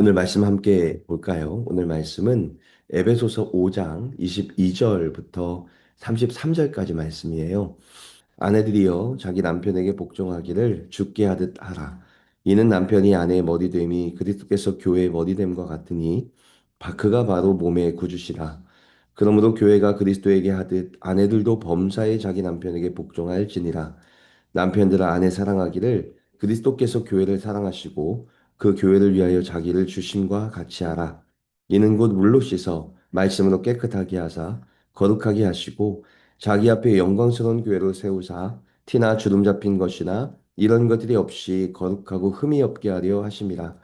오늘 말씀 함께 볼까요? 오늘 말씀은 에베소서 5장 22절부터 33절까지 말씀이에요. 아내들이여 자기 남편에게 복종하기를 주께 하듯 하라. 이는 남편이 아내의 머리됨이 그리스도께서 교회의 머리됨과 같으니 그가 바로 몸의 구주시라. 그러므로 교회가 그리스도에게 하듯 아내들도 범사에 자기 남편에게 복종할지니라. 남편들아 아내 사랑하기를 그리스도께서 교회를 사랑하시고 그 교회를 위하여 자기를 주심과 같이 하라. 이는 곧 물로 씻어 말씀으로 깨끗하게 하사 거룩하게 하시고 자기 앞에 영광스러운 교회로 세우사 티나 주름 잡힌 것이나 이런 것들이 없이 거룩하고 흠이 없게 하려 하심이라.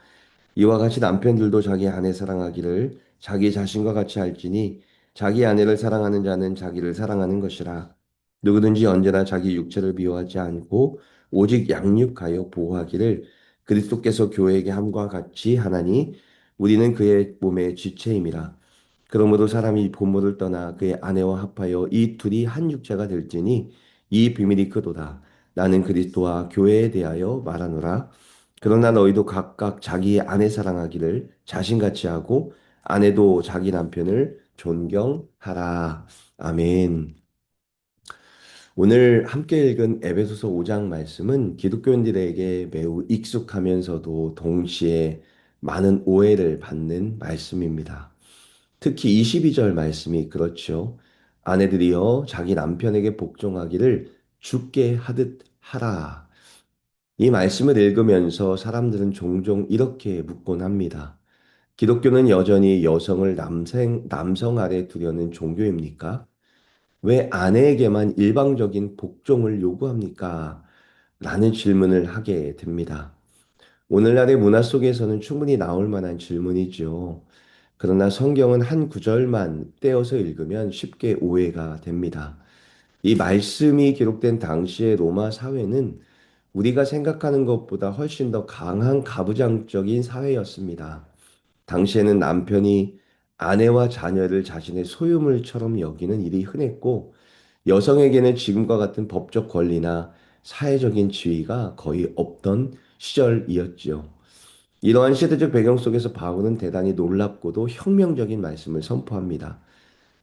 이와 같이 남편들도 자기 아내 사랑하기를 자기 자신과 같이 할지니 자기 아내를 사랑하는 자는 자기를 사랑하는 것이라. 누구든지 언제나 자기 육체를 미워하지 않고 오직 양육하여 보호하기를 그리스도께서 교회에게 함과 같이 하나니 우리는 그의 몸의 지체임이라. 그러므로 사람이 부모를 떠나 그의 아내와 합하여 이 둘이 한 육체가 될지니 이 비밀이 크도다. 나는 그리스도와 교회에 대하여 말하노라. 그러나 너희도 각각 자기의 아내 사랑하기를 자신같이 하고 아내도 자기 남편을 존경하라. 아멘. 오늘 함께 읽은 에베소서 5장 말씀은 기독교인들에게 매우 익숙하면서도 동시에 많은 오해를 받는 말씀입니다. 특히 22절 말씀이 그렇죠. 아내들이여 자기 남편에게 복종하기를 주께 하듯 하라. 이 말씀을 읽으면서 사람들은 종종 이렇게 묻곤 합니다. 기독교는 여전히 여성을 남성 아래 두려는 종교입니까? 왜 아내에게만 일방적인 복종을 요구합니까? 라는 질문을 하게 됩니다. 오늘날의 문화 속에서는 충분히 나올 만한 질문이죠. 그러나 성경은 한 구절만 떼어서 읽으면 쉽게 오해가 됩니다. 이 말씀이 기록된 당시의 로마 사회는 우리가 생각하는 것보다 훨씬 더 강한 가부장적인 사회였습니다. 당시에는 남편이 아내와 자녀를 자신의 소유물처럼 여기는 일이 흔했고, 여성에게는 지금과 같은 법적 권리나 사회적인 지위가 거의 없던 시절이었지요. 이러한 시대적 배경 속에서 바울은 대단히 놀랍고도 혁명적인 말씀을 선포합니다.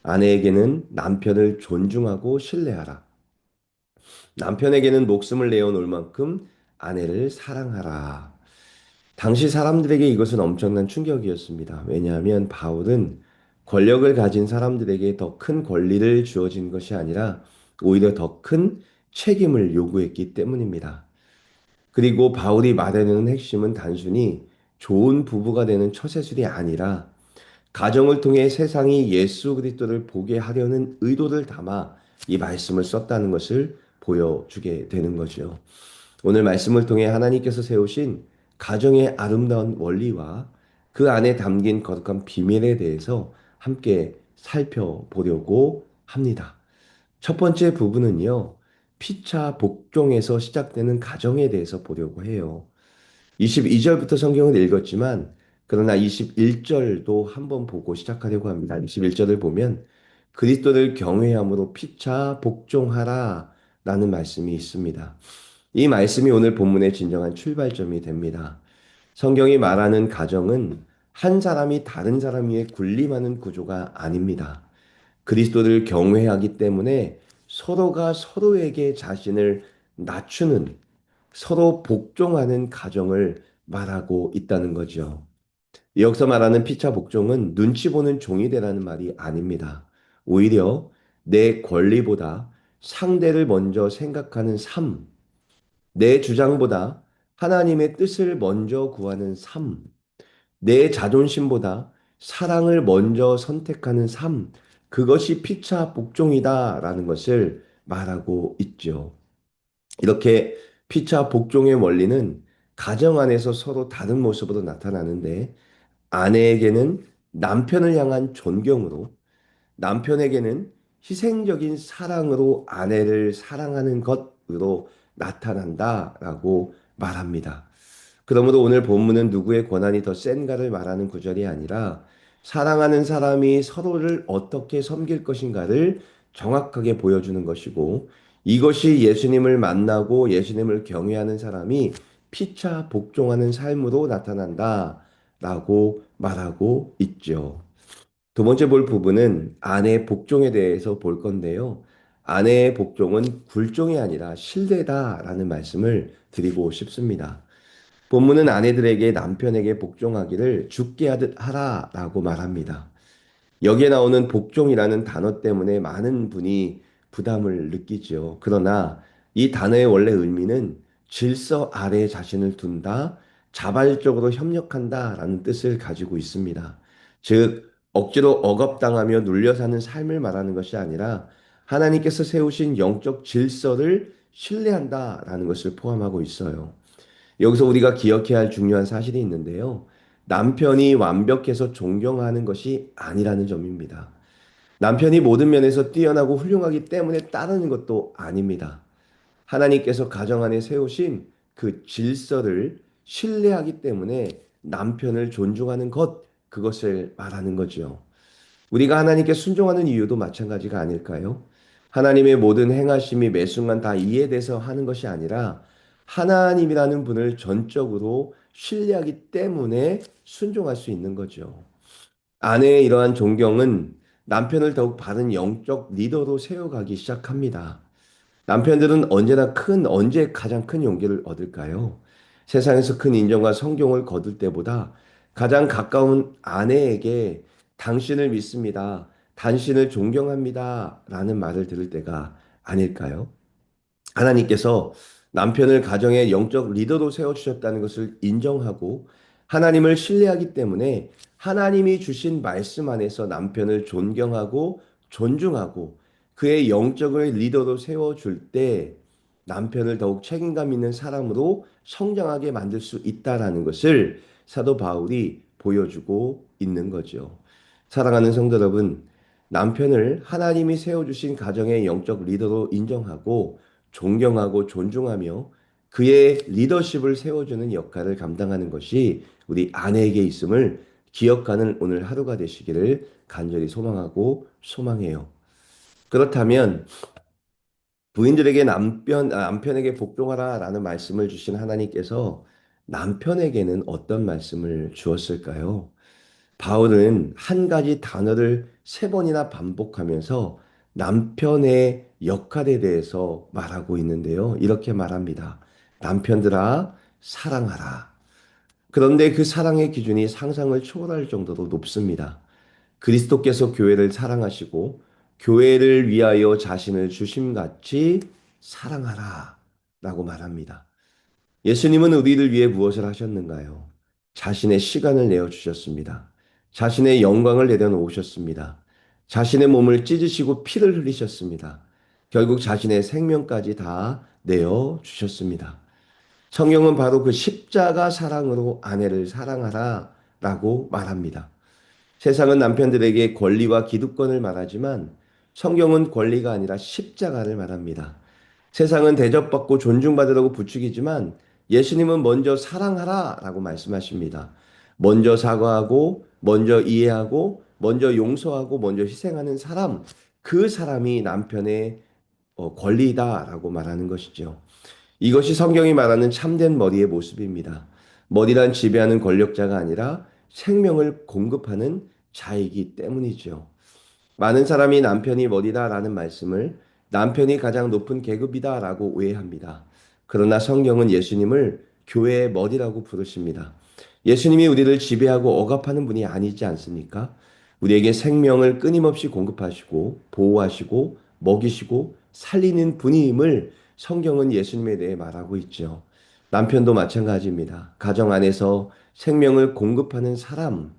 아내에게는 남편을 존중하고 신뢰하라. 남편에게는 목숨을 내어놓을 만큼 아내를 사랑하라. 당시 사람들에게 이것은 엄청난 충격이었습니다. 왜냐하면 바울은 권력을 가진 사람들에게 더 큰 권리를 주어진 것이 아니라 오히려 더 큰 책임을 요구했기 때문입니다. 그리고 바울이 말하는 핵심은 단순히 좋은 부부가 되는 처세술이 아니라 가정을 통해 세상이 예수 그리스도를 보게 하려는 의도를 담아 이 말씀을 썼다는 것을 보여주게 되는 거죠. 오늘 말씀을 통해 하나님께서 세우신 가정의 아름다운 원리와 그 안에 담긴 거룩한 비밀에 대해서 함께 살펴보려고 합니다. 첫 번째 부분은요, 피차 복종에서 시작되는 가정에 대해서 보려고 해요. 22절부터 성경을 읽었지만, 그러나 21절도 한번 보고 시작하려고 합니다. 21절을 보면, 그리스도를 경외함으로 피차 복종하라 라는 말씀이 있습니다. 이 말씀이 오늘 본문의 진정한 출발점이 됩니다. 성경이 말하는 가정은 한 사람이 다른 사람 위에 군림하는 구조가 아닙니다. 그리스도를 경외하기 때문에 서로가 서로에게 자신을 낮추는 서로 복종하는 가정을 말하고 있다는 거죠. 여기서 말하는 피차 복종은 눈치 보는 종이 되라는 말이 아닙니다. 오히려 내 권리보다 상대를 먼저 생각하는 삶, 내 주장보다 하나님의 뜻을 먼저 구하는 삶, 내 자존심보다 사랑을 먼저 선택하는 삶, 그것이 피차 복종이다라는 것을 말하고 있죠. 이렇게 피차 복종의 원리는 가정 안에서 서로 다른 모습으로 나타나는데 아내에게는 남편을 향한 존경으로 남편에게는 희생적인 사랑으로 아내를 사랑하는 것으로 나타난다라고 말합니다. 그러므로 오늘 본문은 누구의 권한이 더 센가를 말하는 구절이 아니라 사랑하는 사람이 서로를 어떻게 섬길 것인가를 정확하게 보여주는 것이고 이것이 예수님을 만나고 예수님을 경외하는 사람이 피차 복종하는 삶으로 나타난다 라고 말하고 있죠. 두 번째 볼 부분은 아내의 복종에 대해서 볼 건데요. 아내의 복종은 굴종이 아니라 신뢰다라는 말씀을 드리고 싶습니다. 본문은 아내들에게 남편에게 복종하기를 죽게 하듯 하라라고 말합니다. 여기에 나오는 복종이라는 단어 때문에 많은 분이 부담을 느끼지요. 그러나 이 단어의 원래 의미는 질서 아래에 자신을 둔다, 자발적으로 협력한다라는 뜻을 가지고 있습니다. 즉, 억지로 억압당하며 눌려 사는 삶을 말하는 것이 아니라 하나님께서 세우신 영적 질서를 신뢰한다라는 것을 포함하고 있어요. 여기서 우리가 기억해야 할 중요한 사실이 있는데요. 남편이 완벽해서 존경하는 것이 아니라는 점입니다. 남편이 모든 면에서 뛰어나고 훌륭하기 때문에 따르는 것도 아닙니다. 하나님께서 가정 안에 세우신 그 질서를 신뢰하기 때문에 남편을 존중하는 것, 그것을 말하는 거죠. 우리가 하나님께 순종하는 이유도 마찬가지가 아닐까요? 하나님의 모든 행하심이 매 순간 다 이해돼서 하는 것이 아니라 하나님이라는 분을 전적으로 신뢰하기 때문에 순종할 수 있는 거죠. 아내의 이러한 존경은 남편을 더욱 바른 영적 리더로 세워가기 시작합니다. 남편들은 언제 가장 큰 용기를 얻을까요? 세상에서 큰 인정과 성경을 거둘 때보다 가장 가까운 아내에게 당신을 믿습니다. 당신을 존경합니다. 라는 말을 들을 때가 아닐까요? 하나님께서 남편을 가정의 영적 리더로 세워주셨다는 것을 인정하고 하나님을 신뢰하기 때문에 하나님이 주신 말씀 안에서 남편을 존경하고 존중하고 그의 영적을 리더로 세워줄 때 남편을 더욱 책임감 있는 사람으로 성장하게 만들 수 있다라는 것을 사도 바울이 보여주고 있는 거죠. 사랑하는 성도 여러분, 남편을 하나님이 세워주신 가정의 영적 리더로 인정하고 존경하고 존중하며 그의 리더십을 세워주는 역할을 감당하는 것이 우리 아내에게 있음을 기억하는 오늘 하루가 되시기를 간절히 소망하고 소망해요. 그렇다면 부인들에게 남편에게 복종하라라는 말씀을 주신 하나님께서 남편에게는 어떤 말씀을 주었을까요? 바울은 한 가지 단어를 세 번이나 반복하면서 남편의 역할에 대해서 말하고 있는데요. 이렇게 말합니다. 남편들아, 사랑하라. 그런데 그 사랑의 기준이 상상을 초월할 정도로 높습니다. 그리스도께서 교회를 사랑하시고 교회를 위하여 자신을 주심같이 사랑하라 라고 말합니다. 예수님은 우리를 위해 무엇을 하셨는가요? 자신의 시간을 내어 주셨습니다. 자신의 영광을 내려놓으셨습니다. 자신의 몸을 찢으시고 피를 흘리셨습니다. 결국 자신의 생명까지 다 내어 주셨습니다. 성경은 바로 그 십자가 사랑으로 아내를 사랑하라 라고 말합니다. 세상은 남편들에게 권리와 기득권을 말하지만 성경은 권리가 아니라 십자가를 말합니다. 세상은 대접받고 존중받으라고 부추기지만 예수님은 먼저 사랑하라 라고 말씀하십니다. 먼저 사과하고, 먼저 이해하고, 먼저 용서하고, 먼저 희생하는 사람, 그 사람이 남편의 권리다라고 말하는 것이죠. 이것이 성경이 말하는 참된 머리의 모습입니다. 머리란 지배하는 권력자가 아니라 생명을 공급하는 자이기 때문이죠. 많은 사람이 남편이 머리다라는 말씀을 남편이 가장 높은 계급이다라고 오해합니다. 그러나 성경은 예수님을 교회의 머리라고 부르십니다. 예수님이 우리를 지배하고 억압하는 분이 아니지 않습니까? 우리에게 생명을 끊임없이 공급하시고 보호하시고 먹이시고 살리는 분임을 성경은 예수님에 대해 말하고 있죠. 남편도 마찬가지입니다. 가정 안에서 생명을 공급하는 사람,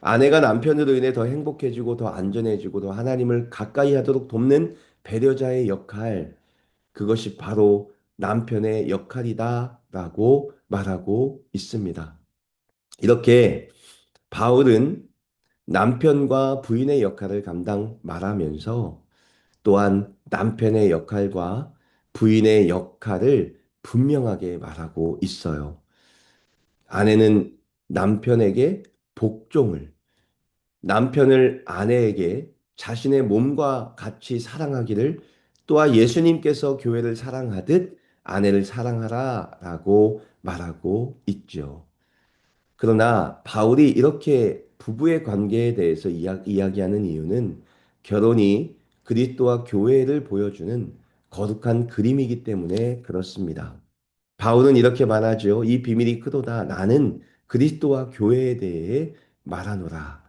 아내가 남편으로 인해 더 행복해지고 더 안전해지고 더 하나님을 가까이 하도록 돕는 배려자의 역할, 그것이 바로 남편의 역할이다라고 말하고 있습니다. 이렇게 바울은 남편과 부인의 역할을 말하면서 또한 남편의 역할과 부인의 역할을 분명하게 말하고 있어요. 아내는 남편에게 복종을, 남편을 아내에게 자신의 몸과 같이 사랑하기를 또한 예수님께서 교회를 사랑하듯 아내를 사랑하라 라고 말하고 있죠. 그러나 바울이 이렇게 부부의 관계에 대해서 이야기하는 이유는 결혼이 그리스도와 교회를 보여주는 거룩한 그림이기 때문에 그렇습니다. 바울은 이렇게 말하죠. 이 비밀이 크도다. 나는 그리스도와 교회에 대해 말하노라.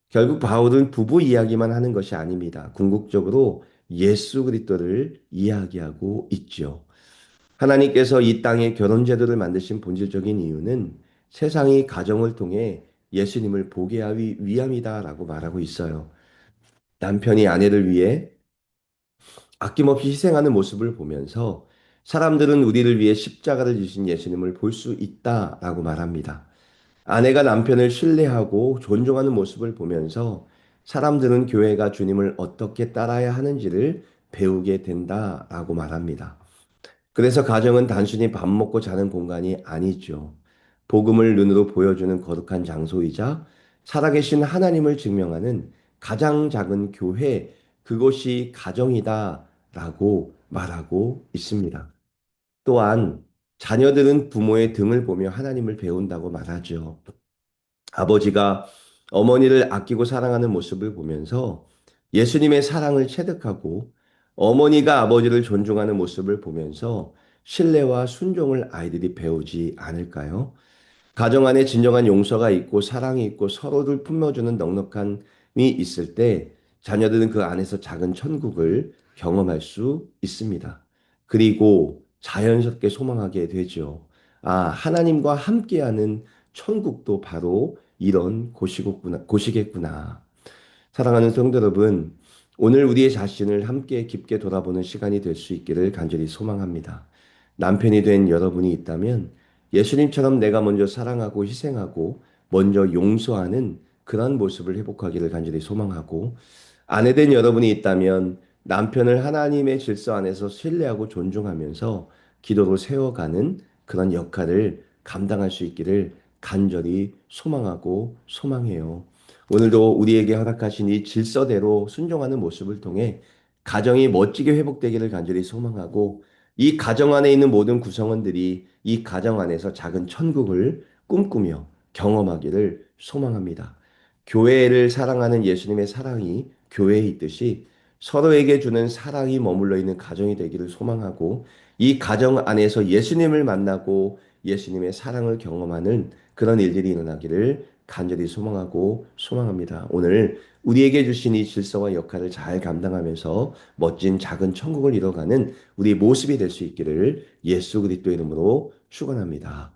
결국 바울은 부부 이야기만 하는 것이 아닙니다. 궁극적으로 예수 그리스도를 이야기하고 있죠. 하나님께서 이 땅에 결혼 제도를 만드신 본질적인 이유는 세상이 가정을 통해 예수님을 보게 하기 위함이다라고 말하고 있어요. 남편이 아내를 위해 아낌없이 희생하는 모습을 보면서 사람들은 우리를 위해 십자가를 지신 예수님을 볼 수 있다라고 말합니다. 아내가 남편을 신뢰하고 존중하는 모습을 보면서 사람들은 교회가 주님을 어떻게 따라야 하는지를 배우게 된다라고 말합니다. 그래서 가정은 단순히 밥 먹고 자는 공간이 아니죠. 복음을 눈으로 보여주는 거룩한 장소이자 살아계신 하나님을 증명하는 가장 작은 교회, 그것이 가정이다라고 말하고 있습니다. 또한 자녀들은 부모의 등을 보며 하나님을 배운다고 말하죠. 아버지가 어머니를 아끼고 사랑하는 모습을 보면서 예수님의 사랑을 체득하고 어머니가 아버지를 존중하는 모습을 보면서 신뢰와 순종을 아이들이 배우지 않을까요? 가정 안에 진정한 용서가 있고 사랑이 있고 서로를 품어주는 넉넉함이 있을 때 자녀들은 그 안에서 작은 천국을 경험할 수 있습니다. 그리고 자연스럽게 소망하게 되죠. 아, 하나님과 함께하는 천국도 바로 이런 곳이겠구나. 사랑하는 성도 여러분, 오늘 우리의 자신을 함께 깊게 돌아보는 시간이 될 수 있기를 간절히 소망합니다. 남편이 된 여러분이 있다면 예수님처럼 내가 먼저 사랑하고 희생하고 먼저 용서하는 그런 모습을 회복하기를 간절히 소망하고, 아내된 여러분이 있다면 남편을 하나님의 질서 안에서 신뢰하고 존중하면서 기도로 세워가는 그런 역할을 감당할 수 있기를 간절히 소망하고 소망해요. 오늘도 우리에게 허락하신 이 질서대로 순종하는 모습을 통해 가정이 멋지게 회복되기를 간절히 소망하고, 이 가정 안에 있는 모든 구성원들이 이 가정 안에서 작은 천국을 꿈꾸며 경험하기를 소망합니다. 교회를 사랑하는 예수님의 사랑이 교회에 있듯이 서로에게 주는 사랑이 머물러 있는 가정이 되기를 소망하고, 이 가정 안에서 예수님을 만나고 예수님의 사랑을 경험하는 그런 일들이 일어나기를 간절히 소망하고 소망합니다. 오늘 우리에게 주신 이 질서와 역할을 잘 감당하면서 멋진 작은 천국을 이뤄가는 우리 모습이 될 수 있기를 예수 그리스도의 이름으로 축원합니다.